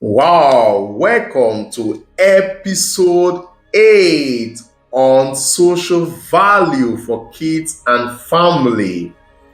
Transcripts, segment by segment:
Wow, welcome to episode 8 on social value for kids and family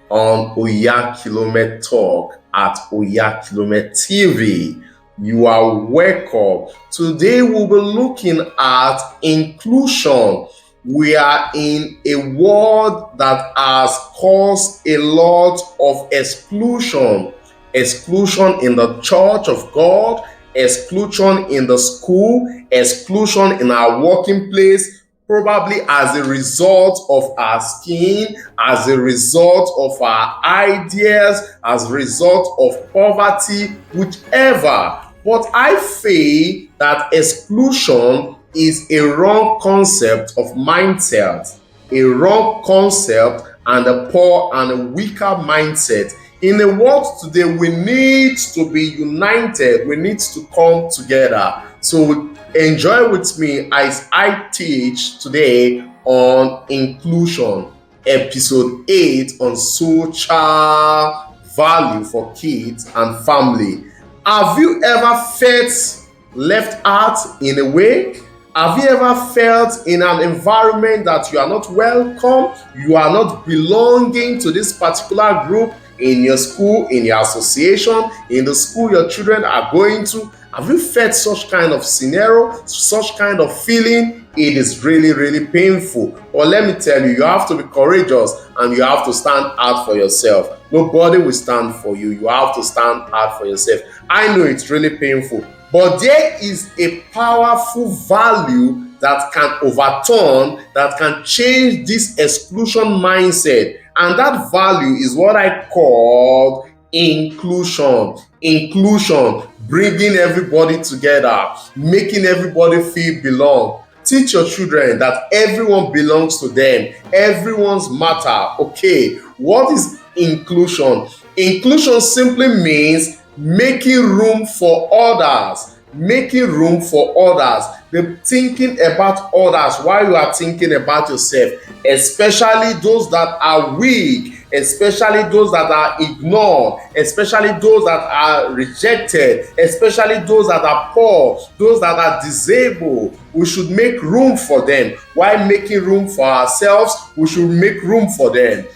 on Oyakilome Talk at Oyakilome TV. You are welcome. Today we'll be looking at inclusion. We are in a world that has caused a lot of exclusion in the church of God, exclusion in the school, exclusion in our working place, probably as a result of our skin, as a result of our ideas, as a result of poverty, whichever. But I feel that exclusion is a wrong concept of mindset, a wrong concept and a poor and a weaker mindset. In the world today, we need to be united. We need to come together. So enjoy with me as I teach today on inclusion, episode 8 on social value for kids and family. Have you ever felt left out in a way? Have you ever felt in an environment that you are not welcome, you are not belonging to this particular group in your school, in your association, in the school your children are going to? Have you felt such kind of scenario, such kind of feeling? It is really, really painful. But let me tell you, you have to be courageous and you have to stand out for yourself. Nobody will stand for you. You have to stand out for yourself. I know it's really painful, but there is a powerful value that can overturn, that can change this exclusion mindset. And that value is what I call inclusion. Inclusion, bringing everybody together, making everybody feel belong. Teach your children that everyone belongs to them. Everyone's matter. Okay, what is inclusion? Inclusion simply means making room for others. Making room for others. The thinking about others while you are thinking about yourself, especially those that are weak, especially those that are ignored, especially those that are rejected, especially those that are poor, those that are disabled. We should make room for them. While making room for ourselves, we should make room for them.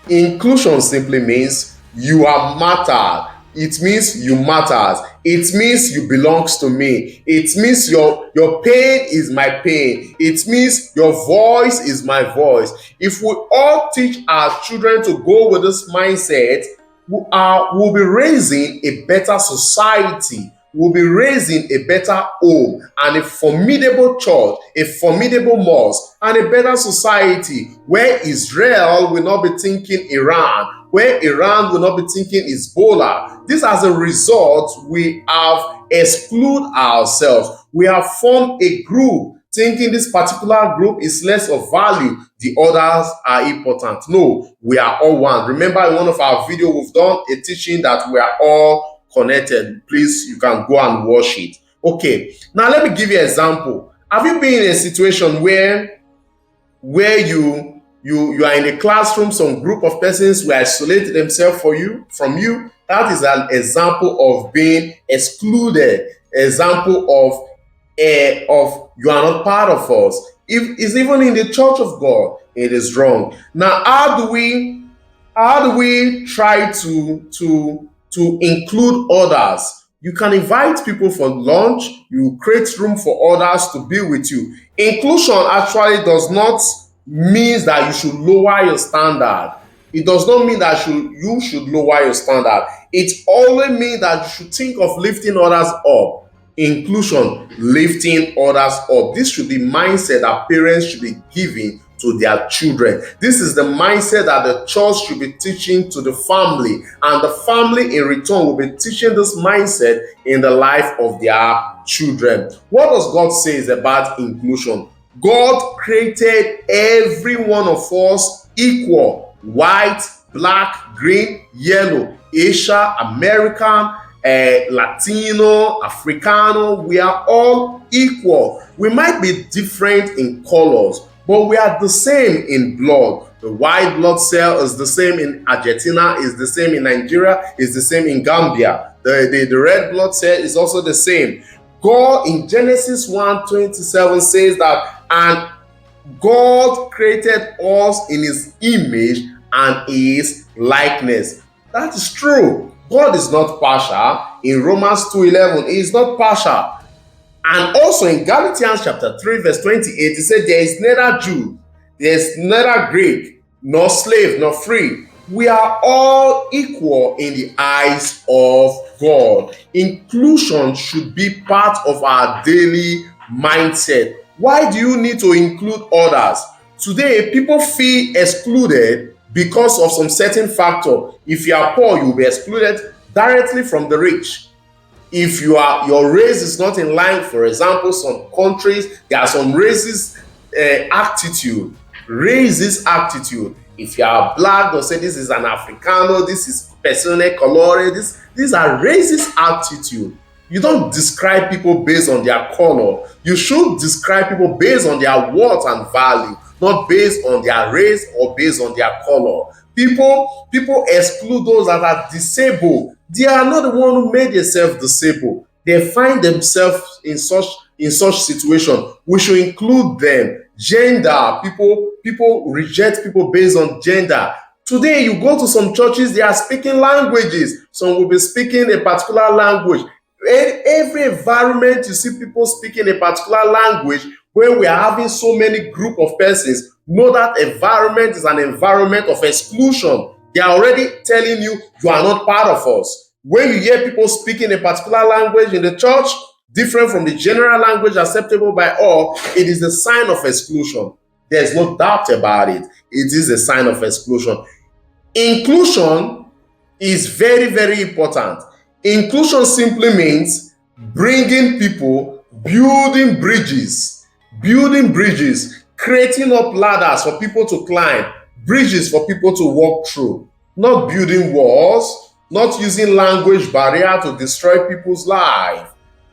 Inclusion simply means you are mattered. It means you matters. It means you belongs to me. It means your pain is my pain. It means your voice is my voice. If we all teach our children to go with this mindset, we'll be raising a better society. We'll be raising a better home and a formidable church, a formidable mosque, and a better society where Israel will not be thinking Iran, where Iran will not be thinking Hezbollah. This as a result, we have excluded ourselves. We have formed a group thinking this particular group is less of value, the others are important. No, we are all one. Remember in one of our videos, we've done a teaching that we are all connected. Please, you can go and watch it. Okay, now let me give you an example. Have you been in a situation where you are in a classroom, some group of persons will isolate themselves from you? That is an example of being excluded, example of you are not part of us. If it's even in the church of God, it is wrong. Now, how do we try to include others? You can invite people for lunch. You create room for others to be with you. Inclusion actually does not mean that you should lower your standard. It does not mean that you should lower your standard. It only means that you should think of lifting others up. Inclusion, lifting others up. This should be mindset that parents should be giving to their children. This is the mindset that the church should be teaching to the family, and the family in return will be teaching this mindset in the life of their children. What does God say about inclusion? God created every one of us equal: white, black, green, yellow, Asian, American, Latino, Africano. We are all equal. We might be different in colors, but we are the same in blood. The white blood cell is the same in Argentina, is the same in Nigeria, is the same in Gambia. the red blood cell is also the same. God in Genesis 1:27 says that, and God created us in his image and his likeness. That is true. God is not partial. In Romans 2:11, he is not partial. And also in Galatians chapter 3, verse 28, it said, there is neither Jew, there is neither Greek, nor slave, nor free. We are all equal in the eyes of God. Inclusion should be part of our daily mindset. Why do you need to include others? Today, people feel excluded because of some certain factor. If you are poor, you'll be excluded directly from the rich. If your race is not in line, for example, some countries, there are some racist attitude. If you are black, they'll say this is an Africano, this is persone colore. These are racist attitude. You don't describe people based on their color. You should describe people based on their worth and value, not based on their race or based on their color. People exclude those that are disabled. They are not the one who made themselves disabled. They find themselves in such situation. We should include them. Gender, people reject people based on gender. Today, you go to some churches, they are speaking languages. Some will be speaking a particular language. In every environment, you see people speaking a particular language. When we are having so many group of persons, know that environment is an environment of exclusion. They are already telling you, you are not part of us. When you hear people speaking a particular language in the church, different from the general language acceptable by all, it is a sign of exclusion. There's no doubt about it. It is a sign of exclusion. Inclusion is very, very important. Inclusion simply means bringing people, building bridges, creating up ladders for people to climb, bridges for people to walk through, not building walls, not using language barrier to destroy people's life.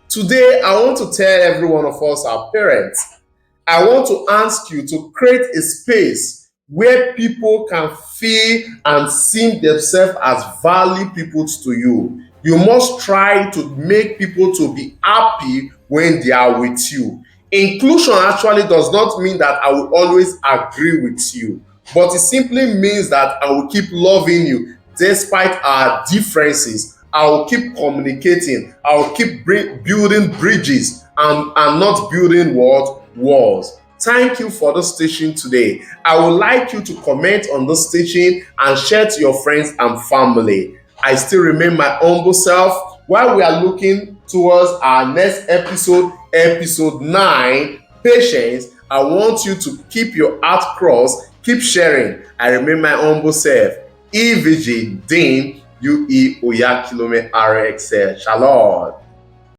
Today, I want to tell every one of us, our parents, I want to ask you to create a space where people can feel and see themselves as value people to you. You must try to make people to be happy when they are with you. Inclusion actually does not mean that I will always agree with you, but it simply means that I will keep loving you despite our differences. I will keep communicating. I will keep building bridges and not building walls. Thank you for this teaching today. I would like you to comment on this teaching and share to your friends and family. I still remain my humble self. While we are looking towards our next episode, episode 9, patience, I want you to keep your heart crossed, keep sharing. I remain my humble self. EVG Dean UE Oyakilome RXL. Shalom.